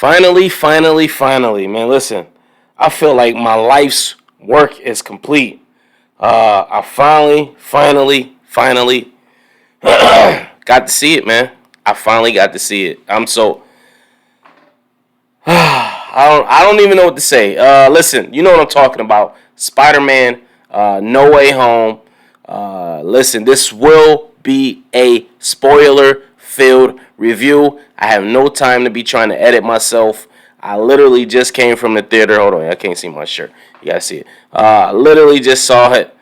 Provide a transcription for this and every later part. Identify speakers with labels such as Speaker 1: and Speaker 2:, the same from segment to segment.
Speaker 1: Finally, man. Listen, I feel like my life's work is complete. I finally got to see it, man. I finally got to see it. I'm so I don't even know what to say. Listen, you know what I'm talking about. Spider-Man, No Way Home. Listen, this will be a spoiler-filled review. I have no time to be trying to edit myself. I literally just came from the theater. Hold on, I can't see my shirt. You gotta see it. Literally just saw it.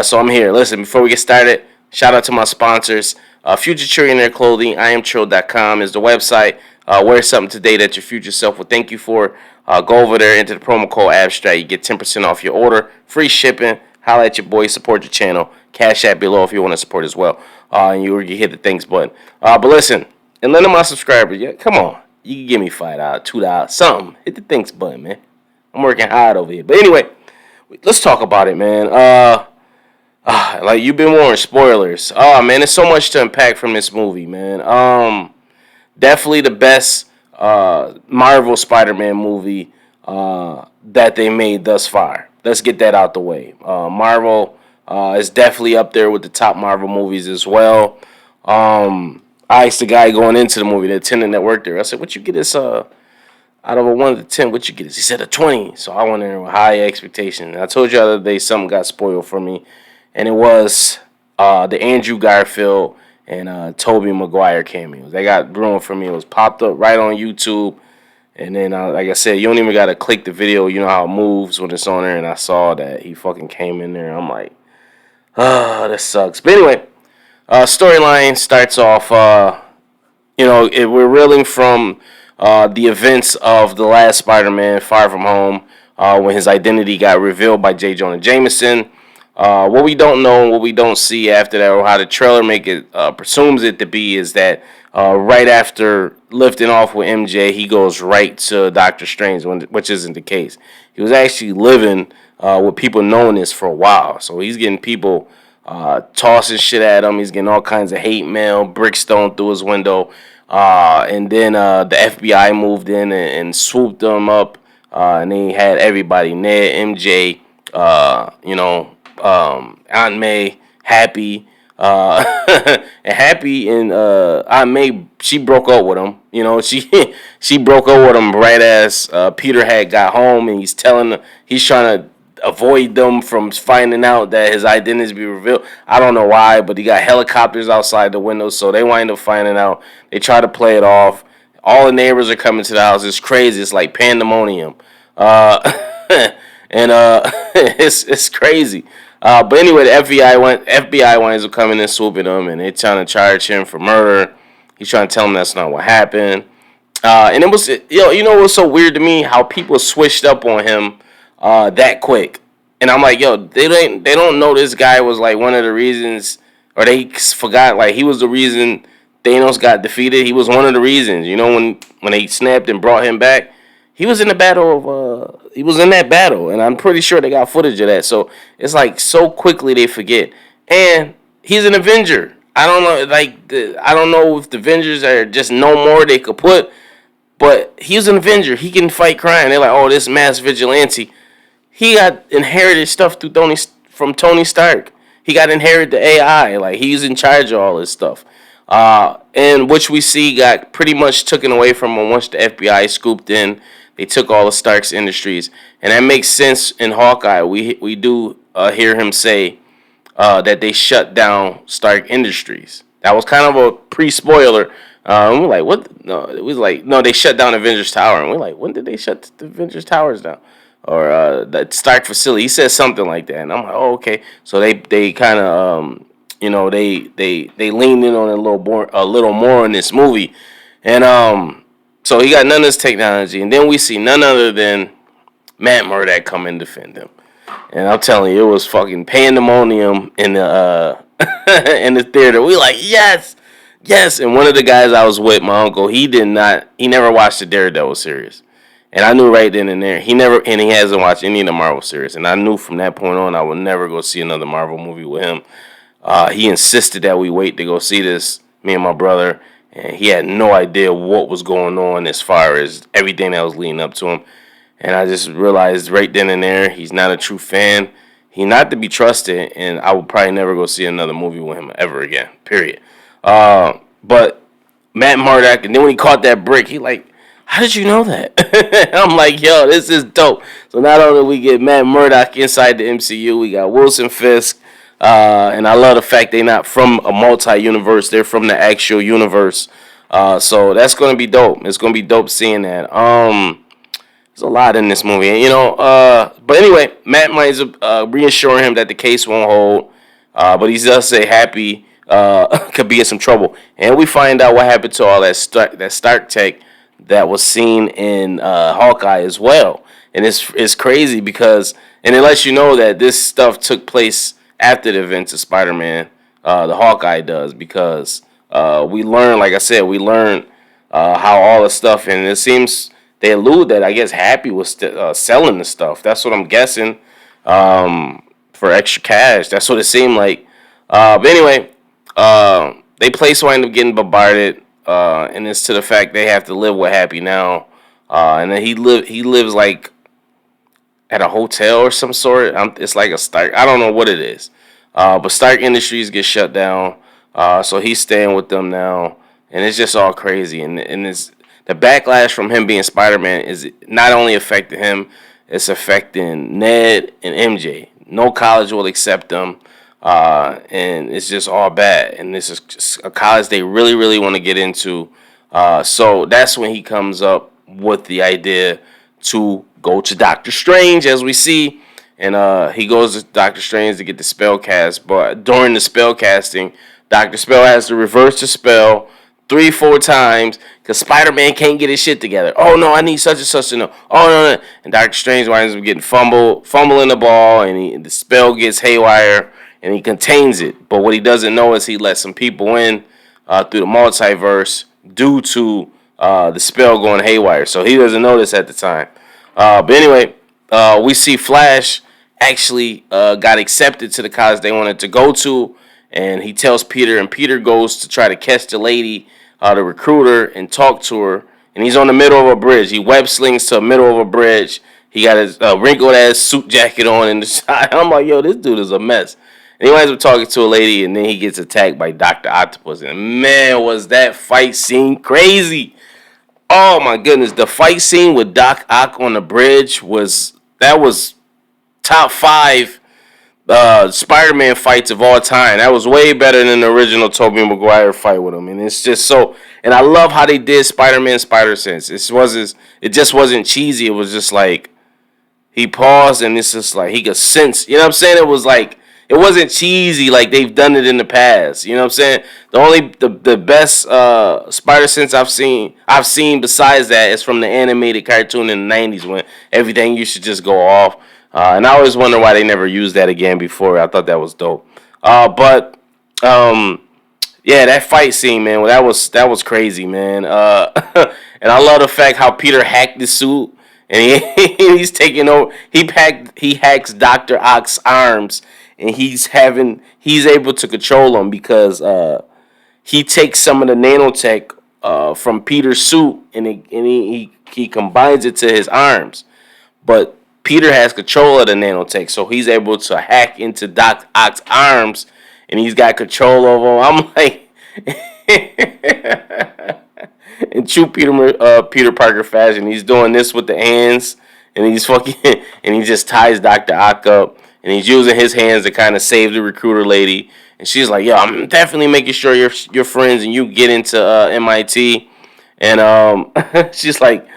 Speaker 1: So I'm here. Listen, before we get started, shout out to my sponsors. Future Trillionaire Clothing, IamTrill.com is the website. Wear something today that your future self will thank you for. Go over there, enter the promo code Abstract. You get 10% off your order, free shipping. Holla at your boy, support your channel. Cash App below if you want to support as well. And you hit the thanks button. But listen, and none of my subscribers, yeah, come on. You can give me $5, $2, something. Hit the thanks button, man. I'm working hard over here. But anyway, let's talk about it, man. Like you've been warned, spoilers. Oh man, there's so much to unpack from this movie, man. Definitely the best Marvel Spider-Man movie that they made thus far. Let's get that out the way. Marvel is definitely up there with the top Marvel movies as well. I asked the guy going into the movie, the attendant that worked there. I said, "What you get this out of a 1 to 10? What you get this?" He said a 20. So I went in with high expectations. I told you the other day something got spoiled for me, and it was the Andrew Garfield and Tobey Maguire cameos. They got ruined for me. It was popped up right on YouTube. And then, like I said, you don't even got to click the video. You know how it moves when it's on there. And I saw that he fucking came in there. I'm like, that sucks. But anyway, storyline starts off, we're reeling from the events of the last Spider-Man, Far From Home, when his identity got revealed by J. Jonah Jameson. What we don't know and what we don't see after that, or how the trailer presumes it to be, is that right after lifting off with MJ, he goes right to Doctor Strange, which isn't the case. He was actually living with people knowing this for a while, so he's getting people tossing shit at him. He's getting all kinds of hate mail, bricks thrown through his window, and then the FBI moved in and swooped him up, and they had everybody, Ned, MJ, Aunt May, Happy, and Happy and Aunt May, she broke up with him. She broke up with him right as Peter had got home, and he's trying to avoid them from finding out that his identity be revealed. I don't know why, but he got helicopters outside the window, so they wind up finding out. They try to play it off. All the neighbors are coming to the house. It's crazy. It's like pandemonium. And it's crazy. But anyway, the FBI winds up coming and swooping him, and they're trying to charge him for murder. He's trying to tell him that's not what happened. And it was, what was so weird to me, how people switched up on him that quick. And I'm like, they don't know this guy was like one of the reasons, or they forgot like he was the reason Thanos got defeated. He was one of the reasons. When they snapped and brought him back, he was in the battle of he was in that battle, and I'm pretty sure they got footage of that. So it's like so quickly they forget. And he's an Avenger. I don't know, I don't know if the Avengers are just no more they could put, but he's an Avenger. He can fight crime. They're like, oh, this mass vigilante. He got inherited stuff from Tony Stark. He got inherited the AI. Like, he's in charge of all this stuff. And which we see got pretty much taken away from him once the FBI scooped in. They took all of Stark's industries. And that makes sense in Hawkeye. We do hear him say that they shut down Stark Industries. That was kind of a pre-spoiler. And we're like, what? No, it was like, no, they shut down Avengers Tower. And we're like, when did they shut the Avengers Towers down? Or that Stark facility. He said something like that. And I'm like, oh, okay. So they kind of, they leaned in on it a little more in this movie. And so he got none of this technology. And then we see none other than Matt Murdock come and defend him. And I'm telling you, it was fucking pandemonium in the in the theater. We like, yes. And one of the guys I was with, my uncle, he never watched the Daredevil series. And I knew right then and there, he hasn't watched any of the Marvel series. And I knew from that point on, I would never go see another Marvel movie with him. He insisted that we wait to go see this, me and my brother. and he had no idea what was going on as far as everything that was leading up to him. And I just realized right then and there, he's not a true fan. He's not to be trusted, and I would probably never go see another movie with him ever again. Period. But Matt Murdock, and then when he caught that brick, he like, how did you know that? I'm like, yo, this is dope. So not only we get Matt Murdock inside the MCU, we got Wilson Fisk, and I love the fact they're not from a multi-universe; they're from the actual universe. So that's gonna be dope. It's gonna be dope seeing that. There's a lot in this movie, and but anyway, Matt might reassuring him that the case won't hold, but he does say Happy could be in some trouble, and we find out what happened to all that Stark tech that was seen in Hawkeye as well, and it's crazy because and it lets you know that this stuff took place after the events of Spider-Man. The Hawkeye does because we learn, like I said, how all the stuff, and it seems they allude that I guess Happy was selling the stuff. That's what I'm guessing for extra cash. That's what it seemed like. But anyway, they place wind up getting bombarded, and it's to the fact they have to live with Happy now. And then he lives like at a hotel or some sort. It's like a Stark. I don't know what it is. But Stark Industries get shut down. So he's staying with them now, and it's just all crazy. And it's the backlash from him being Spider-Man is not only affecting him, it's affecting Ned and MJ. No college will accept them, and it's just all bad. And this is a college they really, really want to get into. So that's when he comes up with the idea to go to Doctor Strange, as we see. And he goes to Doctor Strange to get the spell cast. But during the spell casting, Dr. Spell has to reverse the spell 3-4 times because Spider-Man can't get his shit together. Oh no, I need such and such to know. Oh no. And Doctor Strange winds up getting fumbling the ball, and the spell gets haywire, and he contains it. But what he doesn't know is he let some people in through the multiverse due to the spell going haywire. So he doesn't know this at the time. But anyway, we see Flash actually got accepted to the college they wanted to go to, and he tells Peter, and Peter goes to try to catch the lady, the recruiter, and talk to her. And he's on the middle of a bridge. He web slings to the middle of a bridge. He got his wrinkled ass suit jacket on in the side. I'm like, yo, this dude is a mess. And he winds up talking to a lady, and then he gets attacked by Dr. Octopus. And man, was that fight scene crazy. Oh my goodness, the fight scene with Doc Ock on the bridge was top 5 Spider-Man fights of all time. That was way better than the original Tobey Maguire fight with him. And it's just so, and I love how they did Spider-Man Spider-Sense. It just wasn't cheesy. It was just like he paused, and it's just like he could sense. You know what I'm saying? It was like it wasn't cheesy like they've done it in the past. You know what I'm saying? The best Spider-Sense I've seen besides that is from the animated cartoon in the 90s when everything used to just go off. And I always wonder why they never used that again before. I thought that was dope. But yeah, that fight scene, man, that was crazy, man. And I love the fact how Peter hacked the suit, and he's taking over. He hacks Dr. Ock's arms, and he's able to control them because he takes some of the nanotech from Peter's suit, and he combines it to his arms, but Peter has control of the nanotech, so he's able to hack into Doc Ock's arms, and he's got control over him. I'm like, in true Peter Parker fashion, he's doing this with the hands, and he's and he just ties Dr. Ock up, and he's using his hands to kind of save the recruiter lady, and she's like, "Yo, I'm definitely making sure you're friends and you get into MIT," and she's like,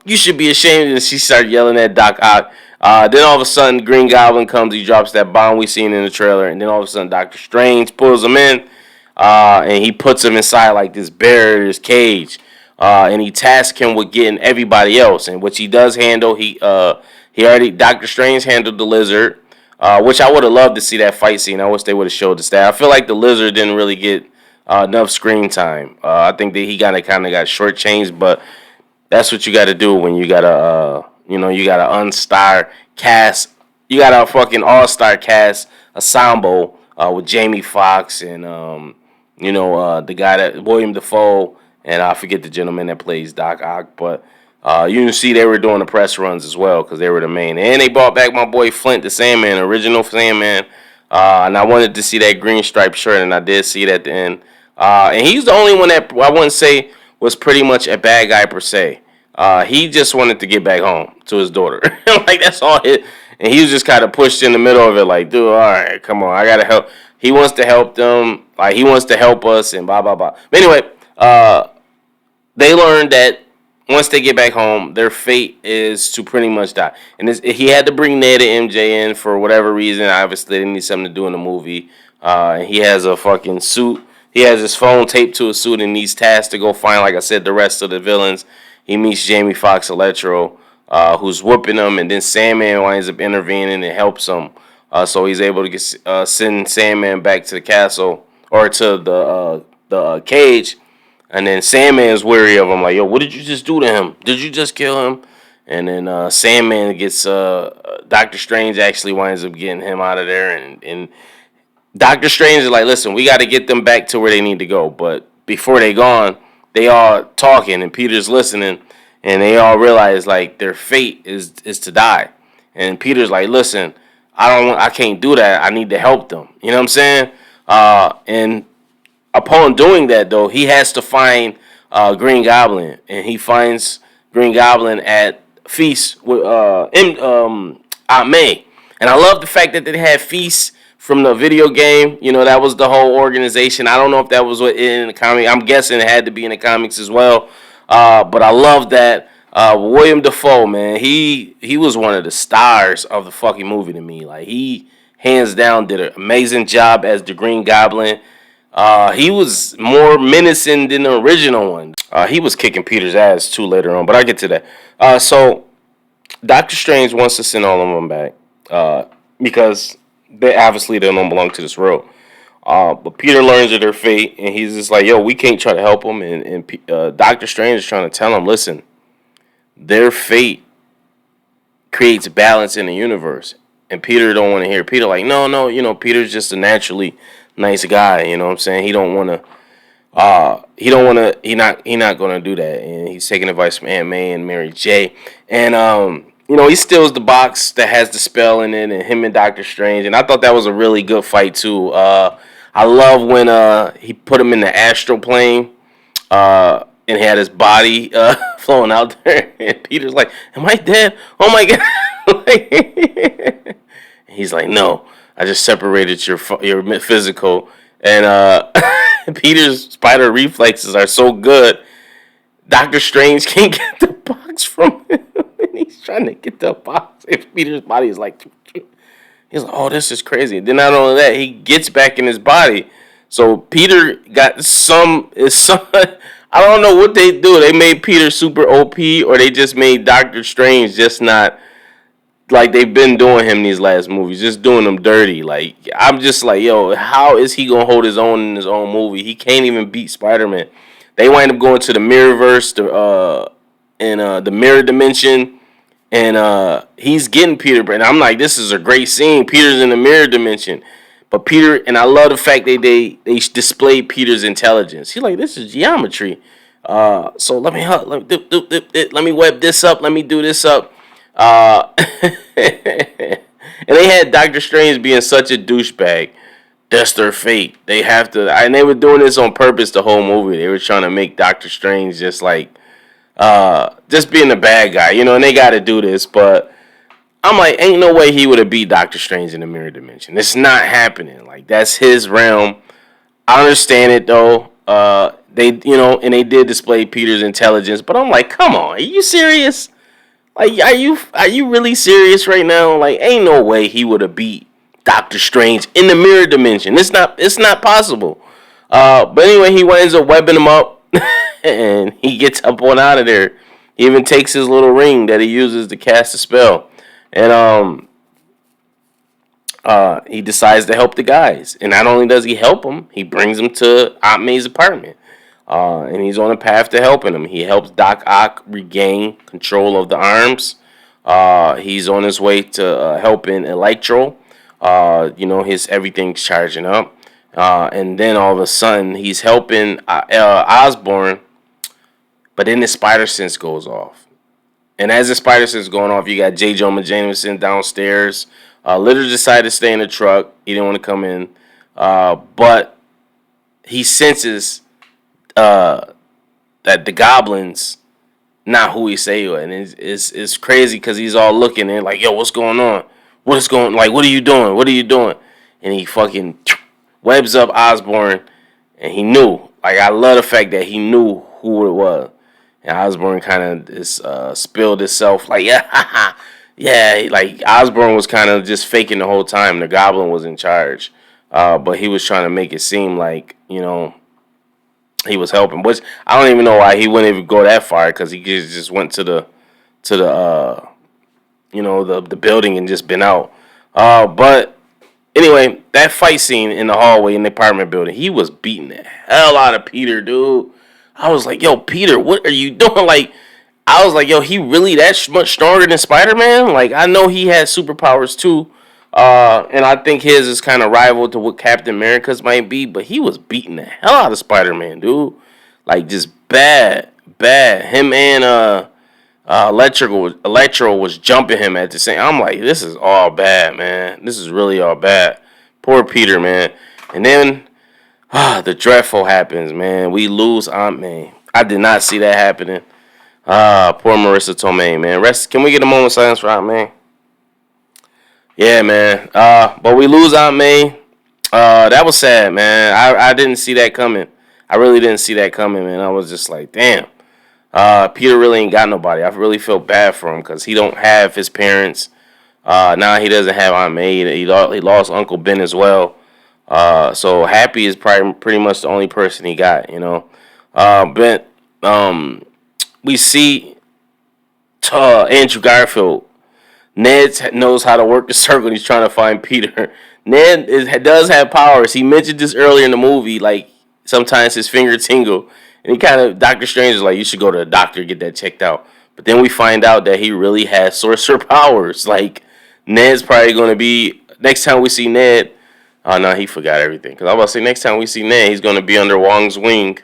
Speaker 1: you should be ashamed. And she started yelling at Doc Ock. Then all of a sudden, Green Goblin comes. He drops that bomb we seen in the trailer. And then all of a sudden, Doctor Strange pulls him in. And he puts him inside like this barrier's cage. And he tasks him with getting everybody else. And which he does handle. Doctor Strange handled the Lizard. Which I would have loved to see that fight scene. I wish they would have showed us that. I feel like the Lizard didn't really get enough screen time. I think that he kind of got shortchanged. But that's what you got to do when you got you got to unstar cast. You got a fucking all-star cast ensemble with Jamie Foxx and The guy that William Dafoe, and I forget the gentleman that plays Doc Ock, but you can see they were doing the press runs as well because they were the main. And they brought back my boy Flint, the Sandman, original Sandman. And I wanted to see that green striped shirt, and I did see it at the end. And he's the only one that I wouldn't say was pretty much a bad guy per se. He just wanted to get back home to his daughter. Like, that's all it. And he was just kind of pushed in the middle of it, like, dude, all right, come on, I gotta help. He wants to help them, like he wants to help us, and blah blah blah. But anyway, they learned that once they get back home, their fate is to pretty much die. And he had to bring Ned and MJ in for whatever reason. Obviously, they need something to do in the movie. And he has a fucking suit. He has his phone taped to a suit and needs tasked to go find, like I said, the rest of the villains. He meets Jamie Foxx Electro, who's whooping him, and then Sandman winds up intervening and helps him. So he's able to send Sandman back to the castle or to the cage. And then Sandman's weary of him, like, yo, what did you just do to him? Did you just kill him? And then Sandman gets, Doctor Strange actually winds up getting him out of there. And Doctor Strange is like, listen, we got to get them back to where they need to go. But before they gone, they all talking and Peter's listening. And they all realize, like, their fate is to die. And Peter's like, listen, I can't do that. I need to help them. You know what I'm saying? And upon doing that, though, he has to find Green Goblin, and he finds Green Goblin at Feast with Aunt May. And I love the fact that they had Feast from the video game. That was the whole organization. I don't know if that was in the comic. I'm guessing it had to be in the comics as well. But I love that William Dafoe, man. He was one of the stars of the fucking movie to me. Like, he hands down did an amazing job as the Green Goblin. He was more menacing than the original one. He was kicking Peter's ass too later on, but I'll get to that. So Doctor Strange wants to send all of them back because they don't belong to this world. But Peter learns of their fate, and he's just like, yo, we can't try to help them. And Doctor Strange is trying to tell him, listen, their fate creates balance in the universe. And Peter don't want to hear. Peter like, no, Peter's just a naturally nice guy, you know what I'm saying? He not gonna do that. And he's taking advice from Aunt May and Mary J. And he steals the box that has the spell in it, and him and Doctor Strange. And I thought that was a really good fight too. I love when he put him in the astral plane and had his body flowing out there. And Peter's like, am I dead? Oh my god. He's like, no, I just separated your physical. And Peter's spider reflexes are so good. Doctor Strange can't get the box from him. And he's trying to get the box. And Peter's body is like, he's like, oh, this is crazy. And then not only that, he gets back in his body. So Peter got I don't know what they do. They made Peter super OP, or they just made Doctor Strange just not like they've been doing him these last movies, just doing him dirty. Like, I'm just like, yo, how is he gonna hold his own in his own movie? He can't even beat Spider-Man. They wind up going to the Mirrorverse, the mirror dimension, and he's getting Peter. And I'm like, this is a great scene. Peter's in the mirror dimension, but Peter, and I love the fact that they displayed Peter's intelligence. He's like, this is geometry. So let me web this up. Let me do this up. And they had Doctor Strange being such a douchebag. That's their fate. They have to, and they were doing this on purpose the whole movie. They were trying to make Doctor Strange just like, just being a bad guy, and they got to do this. But I'm like, ain't no way he would have beat Doctor Strange in the mirror dimension. It's not happening. Like, that's his realm. I understand it though. And they did display Peter's intelligence, but I'm like, come on, are you serious? Like, are you really serious right now? Like, ain't no way he would have beat Doctor Strange in the mirror dimension. It's not possible. But anyway, he winds up webbing him up, and he gets up on out of there. He even takes his little ring that he uses to cast a spell, and he decides to help the guys. And not only does he help them, he brings them to Aunt May's apartment. And he's on a path to helping him. He helps Doc Ock regain control of the arms. He's on his way to helping Electro. His everything's charging up. And then all of a sudden he's helping Osborn, but then the spider sense goes off. And as the spider sense going off, you got J. Jonah Jameson downstairs. Literally decided to stay in the truck. He didn't want to come in. But he senses that the goblins not who he say you, and it's crazy because he's all looking and like, yo, what's going on? What is going like? What are you doing? What are you doing? And he fucking webs up Osborn, and he knew. Like, I love the fact that he knew who it was, and Osborn kind of spilled himself like, yeah, yeah. Like Osborn was kind of just faking the whole time. The Goblin was in charge, but he was trying to make it seem like he was helping, which I don't even know why he wouldn't even go that far because he just went to the the building and just been out. But anyway, that fight scene in the hallway in the apartment building, he was beating the hell out of Peter, dude. I was like, yo, Peter, what are you doing? Like, I was like, yo, he really that much stronger than Spider-Man? Like, I know he has superpowers too. And I think his is kind of rival to what Captain America's might be, but he was beating the hell out of Spider-Man, dude. Like, just bad, bad. Him and Electro was jumping him at the same. I'm like, this is all bad, man. This is really all bad. Poor Peter, man. And then the dreadful happens, man. We lose Aunt May. I did not see that happening. Poor Marissa Tomei, man. Can we get a moment of silence for Aunt May? Yeah, man. But we lose Aunt May. That was sad, man. I didn't see that coming. I really didn't see that coming, man. I was just like, damn. Peter really ain't got nobody. I really feel bad for him because he don't have his parents. Now he doesn't have Aunt May. He lost Uncle Ben as well. So Happy is probably pretty much the only person he got, But we see Andrew Garfield. Ned knows how to work the circle and he's trying to find Peter. Ned does have powers. He mentioned this earlier in the movie. Like, sometimes his finger tingle. And he kind of, Doctor Strange is like, you should go to the doctor, get that checked out. But then we find out that he really has sorcerer powers. Like, Ned's probably going to be, next time we see Ned, oh no, he forgot everything. Because I was about to say, next time we see Ned, he's going to be under Wong's wing.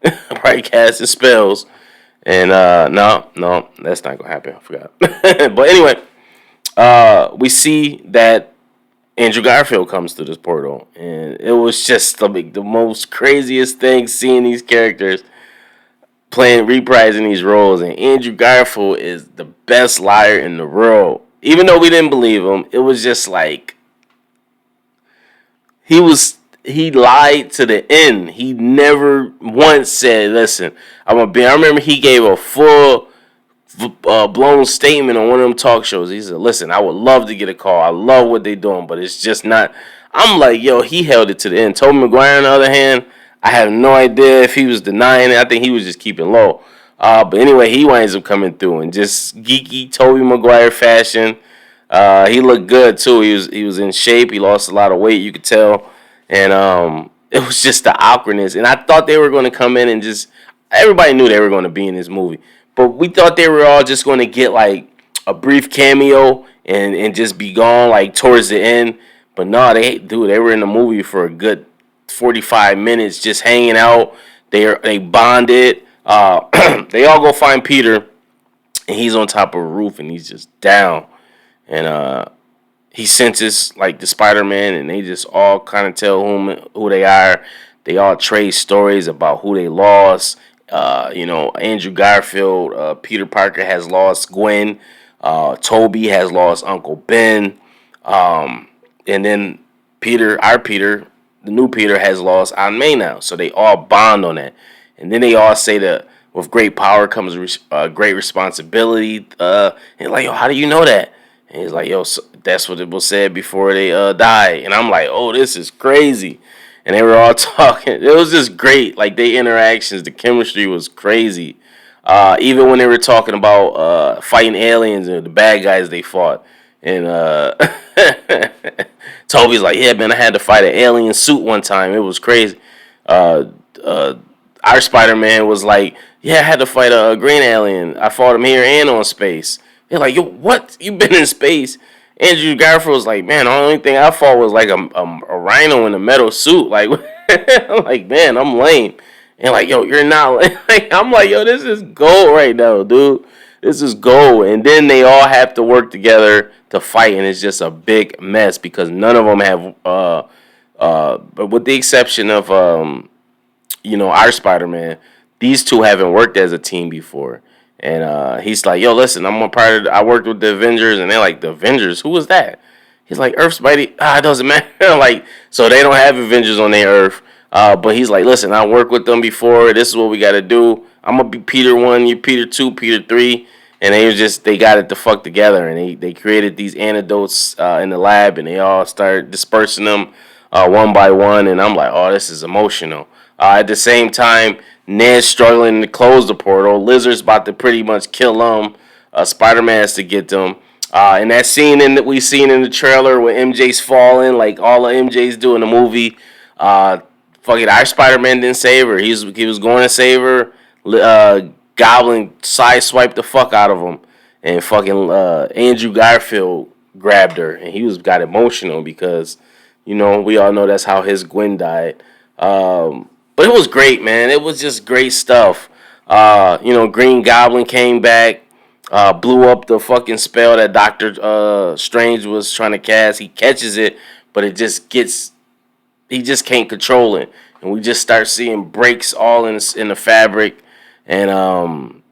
Speaker 1: Probably casting spells. And no, that's not going to happen. I forgot. But anyway, we see that Andrew Garfield comes to this portal, and it was just the most craziest thing seeing these characters reprising these roles. And Andrew Garfield is the best liar in the world. Even though we didn't believe him, it was just like he lied to the end. He never once said, "Listen, I'm gonna be." I remember he gave a full blown statement on one of them talk shows. He said, listen, I would love to get a call. I love what they're doing, but it's just not. I'm like, yo, he held it to the end. Tobey Maguire, on the other hand, I have no idea if he was denying it. I think he was just keeping low. But anyway, he winds up coming through in just geeky Tobey Maguire fashion. He looked good too. He was in shape. He lost a lot of weight, you could tell. And it was just the awkwardness. And I thought they were going to come in and just, everybody knew they were going to be in this movie. But we thought they were all just going to get like a brief cameo and just be gone like towards the end. But no, they were in the movie for a good 45 minutes just hanging out. They bonded. They all go find Peter, and he's on top of a roof and he's just down. And he senses like the Spider-Man, and they just all kind of tell who they are. They all trade stories about who they lost. Andrew Garfield, Peter Parker has lost Gwen. Toby has lost Uncle Ben. And then our Peter, the new Peter, has lost Aunt May now. So they all bond on that. And then they all say that with great power comes great responsibility. And like, yo, how do you know that? And he's like, yo, so that's what it was said before they die. And I'm like, oh, this is crazy. And they were all talking. It was just great. Like, their interactions, the chemistry was crazy. Even when they were talking about fighting aliens and the bad guys they fought. And Toby's like, yeah, man, I had to fight an alien suit one time. It was crazy. Our Spider-Man was like, yeah, I had to fight a green alien. I fought him here and on space. They're like, yo, what? You've been in space? Andrew Garfield was like, man, the only thing I fought was like a rhino in a metal suit. Like, I'm like, man, I'm lame. And like, yo, you're not like, I'm like, yo, this is gold right now, dude. This is gold. And then they all have to work together to fight, and it's just a big mess because none of them have, but with the exception of, our Spider-Man, these two haven't worked as a team before. And he's like, yo, listen, I worked with the Avengers, and they're like, the Avengers? Who was that? He's like, Earth's Spidey. It doesn't matter. Like, so they don't have Avengers on their Earth. But he's like, listen, I worked with them before. This is what we got to do. I'm going to be Peter 1, you Peter 2, Peter 3. And they got it the fuck together. And they created these antidotes in the lab, and they all started dispersing them one by one. And I'm like, oh, this is emotional. At the same time, Ned's struggling to close the portal. Lizard's about to pretty much kill him. Spider-Man has to get them. And that scene that we seen in the trailer where MJ's falling, like all of MJ's do in the movie. Fucking our Spider-Man didn't save her. He was going to save her. Goblin sideswiped the fuck out of him. And fucking Andrew Garfield grabbed her. And got emotional because, we all know that's how his Gwen died. But it was great, man. It was just great stuff. Green Goblin came back, blew up the fucking spell that Doctor Strange was trying to cast. He catches it, but he just can't control it. And we just start seeing breaks all in the fabric. And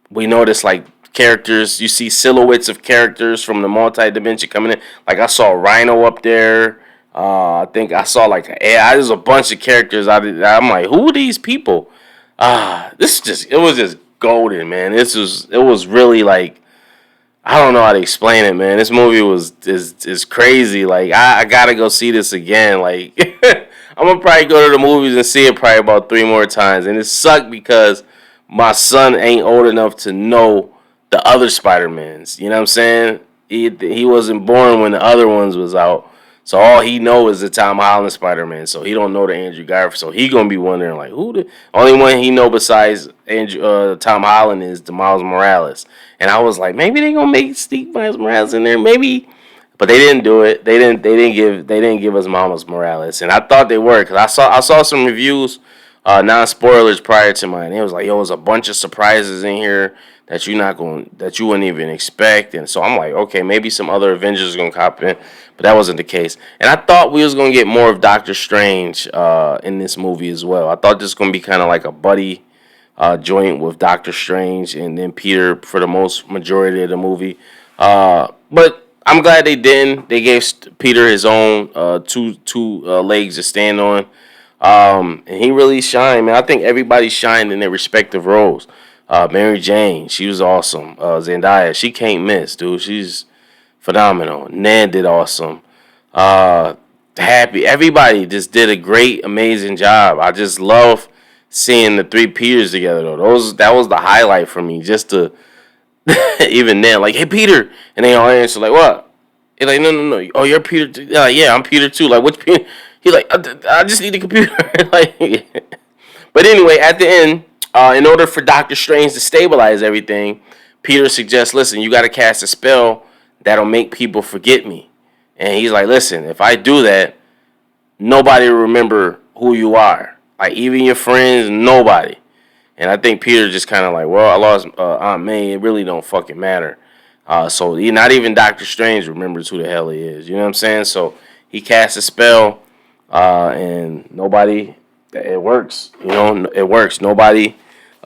Speaker 1: we notice, like, characters. You see silhouettes of characters from the multi-dimension coming in. Like, I saw Rhino up there. I think I saw there's a bunch of characters. I'm like, who are these people? It was just golden, man. It was really like, I don't know how to explain it, man. This movie is crazy. Like, I gotta go see this again. Like, I'm gonna probably go to the movies and see it probably about 3 more times. And it sucked because my son ain't old enough to know the other Spider-Mans. You know what I'm saying? He wasn't born when the other ones was out. So all he knows is the Tom Holland Spider-Man. So he don't know the Andrew Garfield. So he gonna be wondering like, who the only one he know besides Tom Holland is the Miles Morales. And I was like, maybe they gonna make Steve Miles Morales in there, maybe. But they didn't do it. They didn't give us Miles Morales. And I thought they were, because I saw some reviews, non spoilers prior to mine. It was like, yo, there's a bunch of surprises in here that you wouldn't even expect. And so I'm like, okay, maybe some other Avengers are gonna cop in, but that wasn't the case. And I thought we was gonna get more of Doctor Strange in this movie as well. I thought this was gonna be kind of like a buddy joint with Doctor Strange and then Peter for the majority of the movie. But I'm glad they didn't. They gave Peter his own two legs to stand on. And he really shined, man. I think everybody shined in their respective roles. Mary Jane, she was awesome. Zendaya, she can't miss, dude. She's phenomenal. Ned did awesome. Happy. Everybody just did a great, amazing job. I just love seeing the 3 Peters together, though. That was the highlight for me. Just to even then, like, hey, Peter, and they all answer like, what? He's like, no. Oh, you're Peter too? Yeah, I'm Peter too. Like, which Peter? He's like, I just need a computer. Like, but anyway, at the end, in order for Doctor Strange to stabilize everything, Peter suggests, listen, you got to cast a spell that'll make people forget me. And he's like, listen, if I do that, nobody will remember who you are. Like, even your friends, nobody. And I think Peter just kind of like, well, I lost Aunt May. It really don't fucking matter. So not even Doctor Strange remembers who the hell he is. You know what I'm saying? So he casts a spell, and nobody... It works, it works. Nobody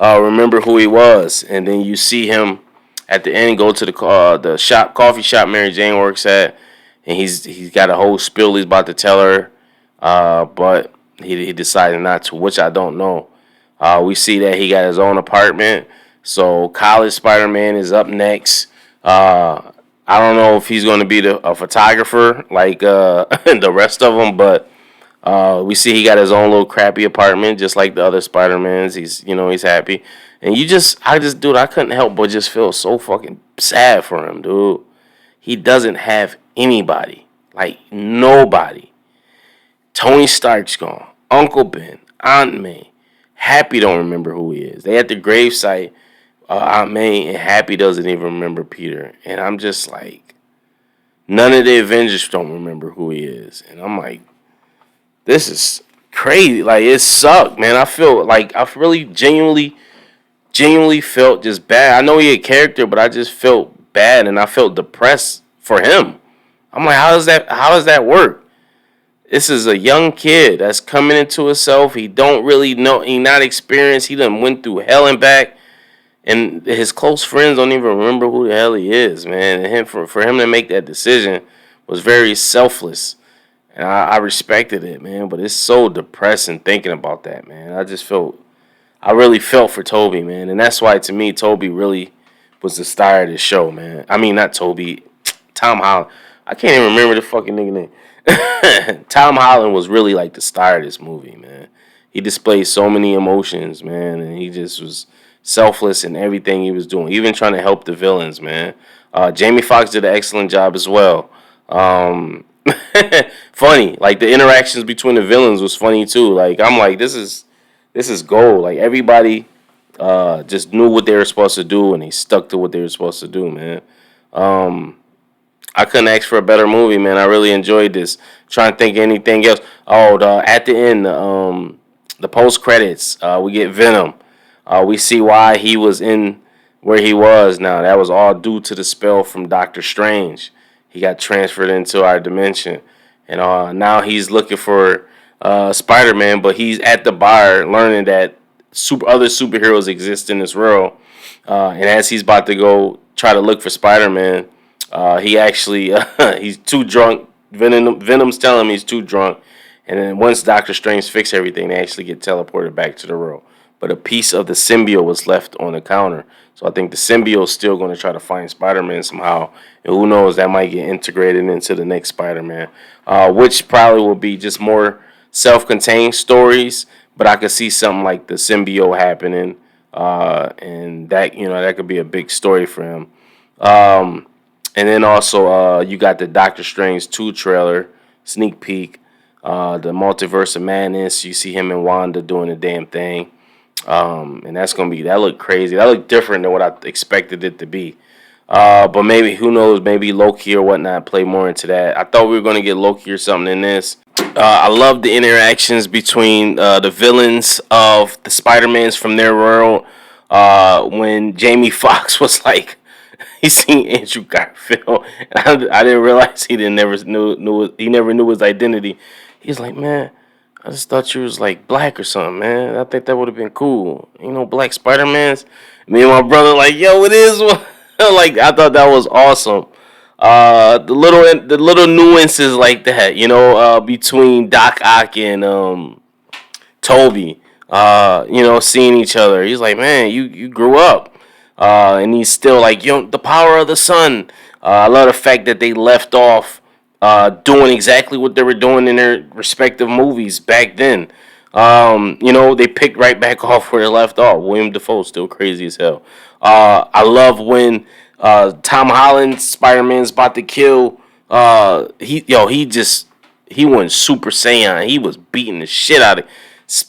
Speaker 1: remember who he was, and then you see him at the end go to the coffee shop Mary Jane works at, and he's got a whole spiel he's about to tell her, but he decided not to, which I don't know. We see that he got his own apartment, so College Spider-Man is up next. I don't know if he's going to be a photographer like the rest of them, but. We see he got his own little crappy apartment, just like the other Spider-Mans. He's happy. And dude, I couldn't help but just feel so fucking sad for him, dude. He doesn't have anybody. Like, nobody. Tony Stark's gone. Uncle Ben. Aunt May. Happy don't remember who he is. They at the gravesite, Aunt May and Happy doesn't even remember Peter. And I'm just like, None of the Avengers don't remember who he is. And I'm like, this is crazy. Like, it sucked, man. I feel like I really genuinely felt just bad. I know he a character, but I just felt bad and I felt depressed for him. I'm like, how does that work? This is a young kid that's coming into himself. He don't really know. He not experienced. He done went through hell and back, and his close friends don't even remember who the hell he is, man. And for him to make that decision was very selfless, and I respected it, man. But it's so depressing thinking about that, man. I really felt for Toby, man, and that's why to me Toby really was the star of the show, man. I mean, not Toby, Tom Holland. I can't even remember the fucking nigga name. Tom Holland was really like the star of this movie, man. He displayed so many emotions, man, and he just was selfless in everything he was doing, even trying to help the villains, man. Jamie Foxx did an excellent job as well. Funny, like the interactions between the villains was funny too. Like I'm like, this is gold. Like everybody just knew what they were supposed to do and they stuck to what they were supposed to do, man. I couldn't ask for a better movie, man. I really enjoyed this. Trying to think of anything else. Oh, at the end, the post credits, we get Venom. We see why he was in where he was now. That was all due to the spell from Doctor Strange. He got transferred into our dimension. And now he's looking for Spider-Man, but he's at the bar learning that other superheroes exist in this world. And as he's about to go try to look for Spider-Man, he actually he's too drunk. Venom's telling him he's too drunk. And then once Doctor Strange fixes everything, they actually get teleported back to the world. But a piece of the symbiote was left on the counter. So I think the symbiote's still going to try to find Spider-Man somehow. And who knows, that might get integrated into the next Spider-Man. Which probably will be just more self-contained stories. But I could see something like the symbiote happening. And that could be a big story for him. And then also you got the Doctor Strange 2 trailer, sneak peek. The Multiverse of Madness, you see him and Wanda doing the damn thing. And that looked crazy. That looked different than what I expected it to be. But maybe, who knows, maybe Loki or whatnot play more into that. I thought we were going to get Loki or something in this. I love the interactions between the villains of the Spider-Mans from their world. When Jamie Foxx was like, he seen Andrew Garfield, and I didn't realize he never knew his identity. He's like, man, I just thought you was like black or something, man. I think that would have been cool. Black Spider-Mans. Me and my brother like, yo, it is. Like, I thought that was awesome. The little nuances like that, between Doc Ock and Toby, seeing each other. He's like, man, you grew up. And he's still like, the power of the sun. I love the fact that they left off doing exactly what they were doing in their respective movies back then. They picked right back off where they left off. William Dafoe still crazy as hell. I love when Tom Holland, Spider-Man's about to kill. He went Super Saiyan. He was beating the shit out of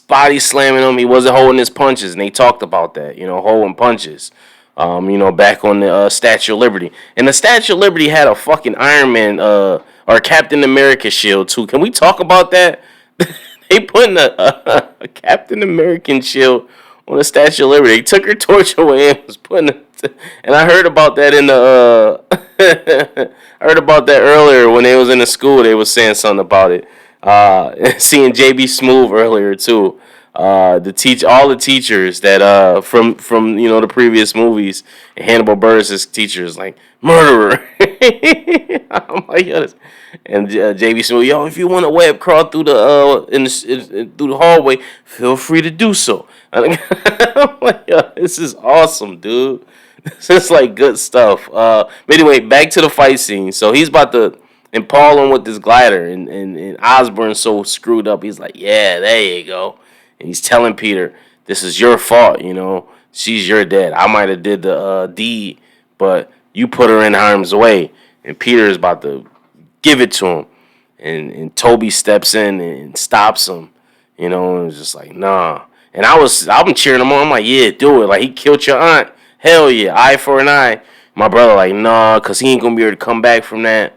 Speaker 1: body slamming him. He wasn't holding his punches, and they talked about that. Holding punches. Back on the Statue of Liberty. And the Statue of Liberty had a fucking Iron Man or Captain America shield too. Can we talk about that? They putting a Captain American shield on the Statue of Liberty. They took her torch away and was putting it. And I heard about that in the I heard about that earlier when they was in the school. They was saying something about it. Seeing JB Smoove earlier too. All the teachers that from the previous movies, and Hannibal Buress' teachers like murderer. I'm like, yo, and JB Smoove, yo, if you want to web crawl through through the hallway, feel free to do so. I'm like, yo, this is awesome, dude. This is like good stuff. But anyway, back to the fight scene. So he's about to impale him with this glider, and Osborn's so screwed up. He's like, yeah, there you go. And he's telling Peter, this is your fault, She's your dad. I might have did the deed, but you put her in harm's way. And Peter is about to give it to him. And Toby steps in and stops him, and it's just like, nah. And I'm cheering him on. I'm like, yeah, do it. Like, he killed your aunt. Hell yeah, eye for an eye. My brother like, nah, because he ain't going to be able to come back from that.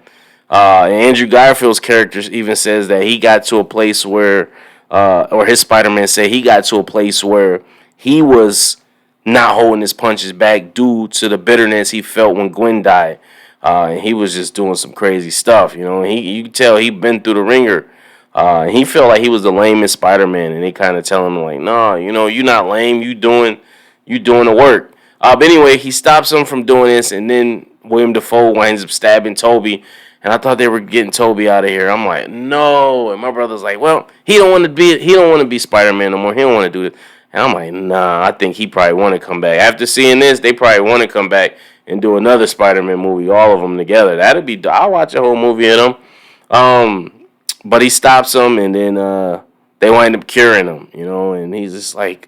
Speaker 1: Andrew Garfield's character even says that he got to a place where, or his Spider-Man said he got to a place where he was not holding his punches back due to the bitterness he felt when Gwen died. And he was just doing some crazy stuff, you know. You can tell he'd been through the ringer. And he felt like he was the lamest Spider-Man, and they kind of tell him like, "No, you know, you're not lame. You doing the work." But anyway, he stops him from doing this, and then William Dafoe winds up stabbing Toby. And I thought they were getting Toby out of here. I'm like, no. And my brother's like, well, he don't want to be Spider-Man no more. He don't want to do it. And I'm like, nah. I think he probably want to come back. After seeing this, they probably want to come back and do another Spider-Man movie, all of them together. I'll watch a whole movie of them. But he stops him, and then they wind up curing him, you know. And he's just like,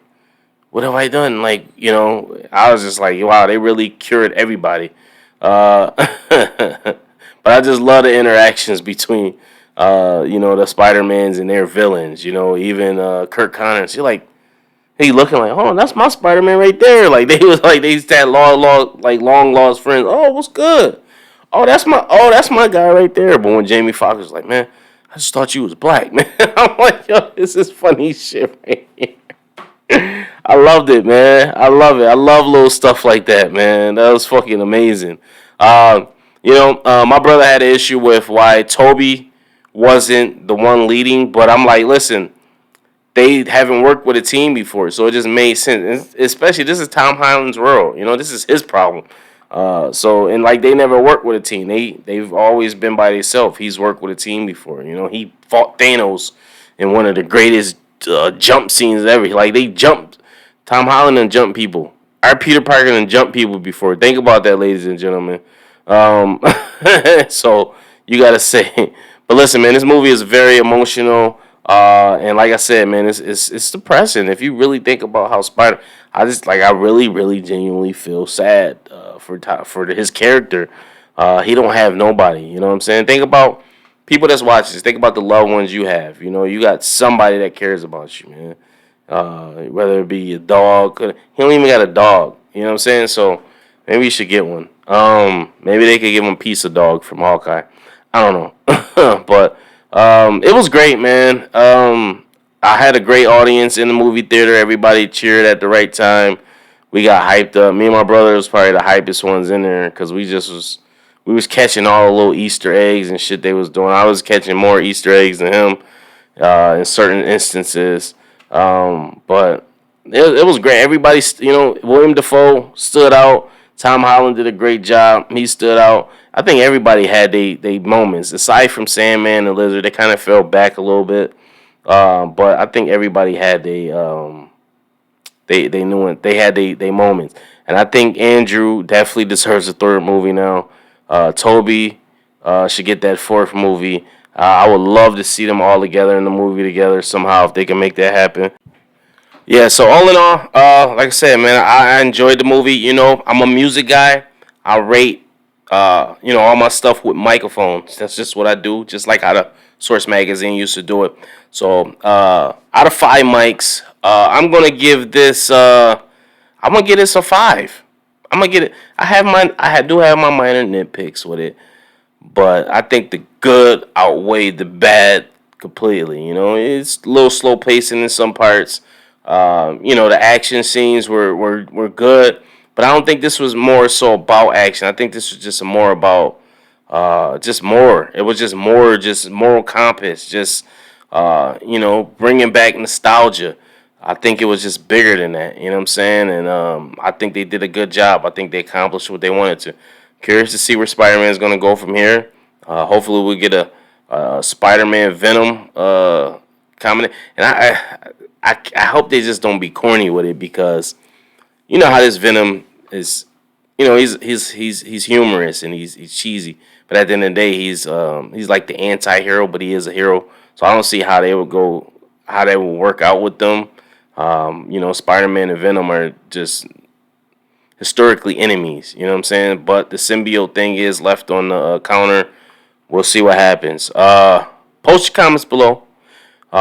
Speaker 1: what have I done? Like, you know, I was just like, wow, they really cured everybody. But I just love the interactions between, you know, the Spider-Mans and their villains. You know, even Kirk Connors. He looking like, oh, that's my Spider-Man right there. Like they was like they that long lost friends. Oh, what's good? That's my guy right there. But when Jamie Foxx was like, man, I just thought you was black, man. I'm like, yo, this is funny shit right here. I loved it, man. I love it. I love little stuff like that, man. That was fucking amazing. You know, my brother had an issue with why Toby wasn't the one leading, but I'm like, listen, they haven't worked with a team before, so it just made sense. Especially, this is Tom Holland's world. You know, this is his problem. And like they never worked with a team. They've always been by themselves. He's worked with a team before. You know, he fought Thanos in one of the greatest jump scenes ever. Like they jumped. Tom Holland and jumped people. Our Peter Parker and jumped people before. Think about that, ladies and gentlemen. So you gotta say, but listen, man, this movie is very emotional. And like I said, man, it's depressing. If you really think about how I really genuinely feel sad for his character. He don't have nobody. You know what I'm saying? Think about people that's watching this. Think about the loved ones you have. You know, you got somebody that cares about you, man. Whether it be your dog, he don't even got a dog. You know what I'm saying? So maybe you should get one. Maybe they could give him Pizza Dog from Hawkeye. I don't know, but it was great, man. I had a great audience in the movie theater. Everybody cheered at the right time. We got hyped up. Me and my brother was probably the hypest ones in there because we was catching all the little Easter eggs and shit they was doing. I was catching more Easter eggs than him in certain instances. But it was great. Everybody, you know, William Dafoe stood out. Tom Holland did a great job. He stood out. I think everybody had they moments. Aside from Sandman and Lizard, they kind of fell back a little bit. But I think everybody had they knew it. They had they moments. And I think Andrew definitely deserves a third movie now. Toby should get that fourth movie. I would love to see them all together in the movie together somehow if they can make that happen. Yeah, so all in all, like I said, man, I enjoyed the movie. You know, I'm a music guy. I rate, you know, all my stuff with microphones. That's just what I do, just like how the Source Magazine used to do it. So, out of 5 mics, I'm gonna give this. I'm gonna give this a 5. I'm gonna get it. I do have my minor nitpicks with it, but I think the good outweighed the bad completely. You know, it's a little slow pacing in some parts. You know, the action scenes were good, but I don't think this was more so about action. I think this was just more about just more. It was just more, just moral compass, just you know, bringing back nostalgia. I think it was just bigger than that. You know what I'm saying? And I think they did a good job. I think they accomplished what they wanted to. Curious to see where Spider-Man is going to go from here. Hopefully, we'll get a Spider-Man Venom comedy. And I hope they just don't be corny with it because you know how this Venom is. You know he's humorous and he's cheesy, but at the end of the day he's like the anti-hero, but he is a hero. So I don't see how they would work out with them. You know, Spider-Man and Venom are just historically enemies. You know what I'm saying? But the symbiote thing is left on the counter. We'll see what happens. Post your comments below.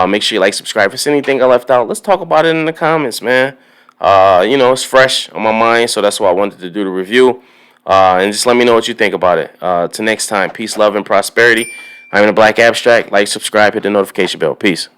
Speaker 1: Make sure you like, subscribe. If there's anything I left out, let's talk about it in the comments, man. You know, it's fresh on my mind, so that's why I wanted to do the review. and just let me know what you think about it. Till next time, peace, love, and prosperity. I'm in the Black Abstract. Like, subscribe, hit the notification bell. Peace.